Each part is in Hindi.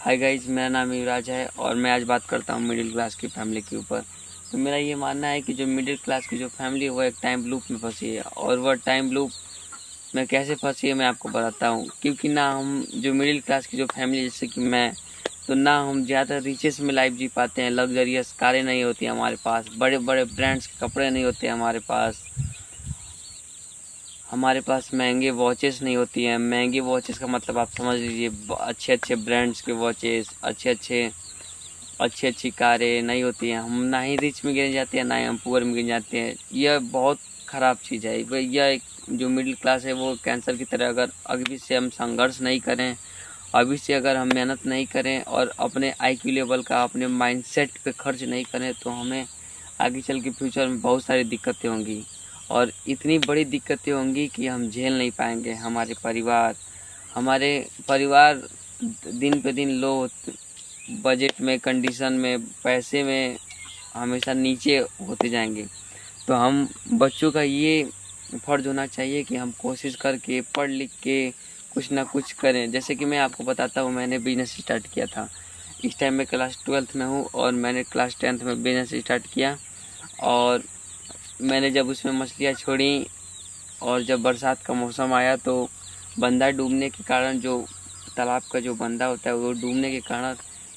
हाय गाइज, मेरा नाम युवराज है और मैं आज बात करता हूँ मिडिल क्लास की फैमिली के ऊपर। तो मेरा ये मानना है कि जो मिडिल क्लास की जो फैमिली है वो एक टाइम लूप में फंसी है, और वह टाइम लूप में कैसे फंसी है मैं आपको बताता हूँ। क्योंकि ना हम जो मिडिल क्लास की जो फैमिली जैसे कि मैं, तो ना हम ज़्यादा रिचेस में लाइफ जी पाते हैं। लग्जरियस कारें नहीं होती हमारे पास, बड़े बड़े ब्रांड्स के कपड़े नहीं होते हमारे पास महंगे वॉचेस नहीं होती हैं। महंगे वॉचेस का मतलब आप समझ लीजिए, अच्छे अच्छे ब्रांड्स के वॉचेस, अच्छी अच्छी कारें नहीं होती हैं। हम ना ही रिच में गिने जाते हैं, ना ही हम पुअर में गिने जाते हैं। यह बहुत ख़राब चीज़ है। यह एक जो मिडिल क्लास है वो कैंसर की तरह, अगर अभी से हम संघर्ष नहीं करें, अभी से अगर हम मेहनत नहीं करें और अपने आईक्यू लेवल का, अपने माइंडसेट पे खर्च नहीं करें, तो हमें आगे चल के फ्यूचर में बहुत सारी दिक्कतें होंगी। और इतनी बड़ी दिक्कतें होंगी कि हम झेल नहीं पाएंगे। हमारे परिवार दिन पे दिन लो बजट में, कंडीशन में, पैसे में हमेशा नीचे होते जाएंगे। तो हम बच्चों का ये फर्ज होना चाहिए कि हम कोशिश करके पढ़ लिख के कुछ ना कुछ करें। जैसे कि मैं आपको बताता हूँ, मैंने बिजनेस स्टार्ट किया था। इस टाइम मैं क्लास 12th में हूँ और मैंने क्लास 10th में बिजनेस स्टार्ट किया। और मैंने जब उसमें मछलियाँ छोड़ी और जब बरसात का मौसम आया तो बंदा डूबने के कारण, जो तालाब का जो बंदा होता है वो डूबने के कारण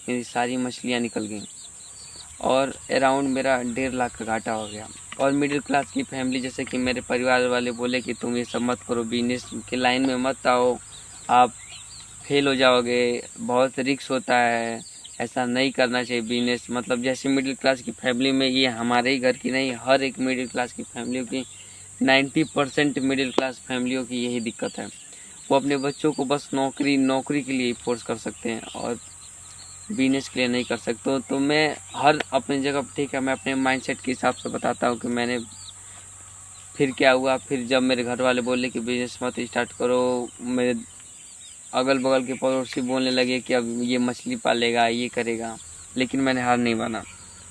मेरी सारी मछलियाँ निकल गईं और अराउंड मेरा 1.5 लाख का घाटा हो गया। और मिडिल क्लास की फैमिली, जैसे कि मेरे परिवार वाले बोले कि तुम ये सब मत करो, बिजनेस के लाइन में मत आओ, आप फेल हो जाओगे, बहुत रिस्क होता है, ऐसा नहीं करना चाहिए बिजनेस। मतलब जैसे मिडिल क्लास की फैमिली में, ये हमारे ही घर की नहीं, हर एक मिडिल क्लास की फैमिलियों की, 90% मिडिल क्लास फैमिलियों की यही दिक्कत है। वो अपने बच्चों को बस नौकरी के लिए फोर्स कर सकते हैं और बिजनेस के लिए नहीं कर सकते। तो मैं हर अपनी जगह ठीक है, मैं अपने माइंडसेट के हिसाब से बताता हूँ कि मैंने फिर क्या हुआ। फिर जब मेरे घर वाले बोले कि बिजनेस मत स्टार्ट करो, मेरे अगल बगल के पड़ोसी बोलने लगे कि अब ये मछली पालेगा, ये करेगा, लेकिन मैंने हार नहीं माना।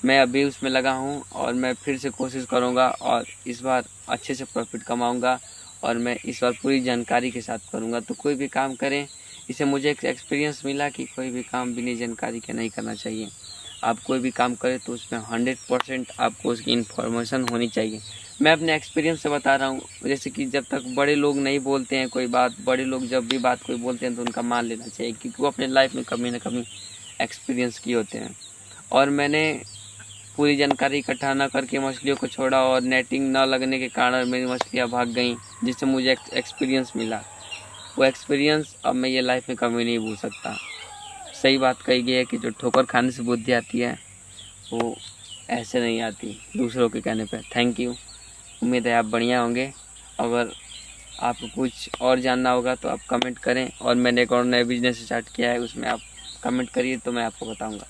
मैं अभी उसमें लगा हूँ और मैं फिर से कोशिश करूँगा और इस बार अच्छे से प्रॉफिट कमाऊँगा और मैं इस बार पूरी जानकारी के साथ करूँगा। तो कोई भी काम करें, इससे मुझे एक एक्सपीरियंस मिला कि कोई भी काम बिना जानकारी के नहीं करना चाहिए। आप कोई भी काम करें तो उसमें 100% आपको उसकी इन्फॉर्मेशन होनी चाहिए। मैं अपने एक्सपीरियंस से बता रहा हूँ। जैसे कि जब तक बड़े लोग नहीं बोलते हैं कोई बात, बड़े लोग जब भी बात कोई बोलते हैं तो उनका मान लेना चाहिए, क्योंकि वो अपने लाइफ में कभी ना कभी एक्सपीरियंस किए होते हैं। और मैंने पूरी जानकारी इकट्ठा न करके मछलियों को छोड़ा और नेटिंग न लगने के कारण मेरी मछलियाँ भाग गईं, जिससे मुझे एक्सपीरियंस मिला। वो एक्सपीरियंस अब मैं ये लाइफ में कभी नहीं भूल सकता। सही बात कही गई है कि जो ठोकर खाने से बुद्धि आती है वो ऐसे नहीं आती दूसरों के कहने पे। Thank you. उम्मीद है आप बढ़िया होंगे। अगर आपको कुछ और जानना होगा तो आप कमेंट करें, और मैंने एक और नया बिजनेस स्टार्ट किया है, उसमें आप कमेंट करिए तो मैं आपको बताऊंगा।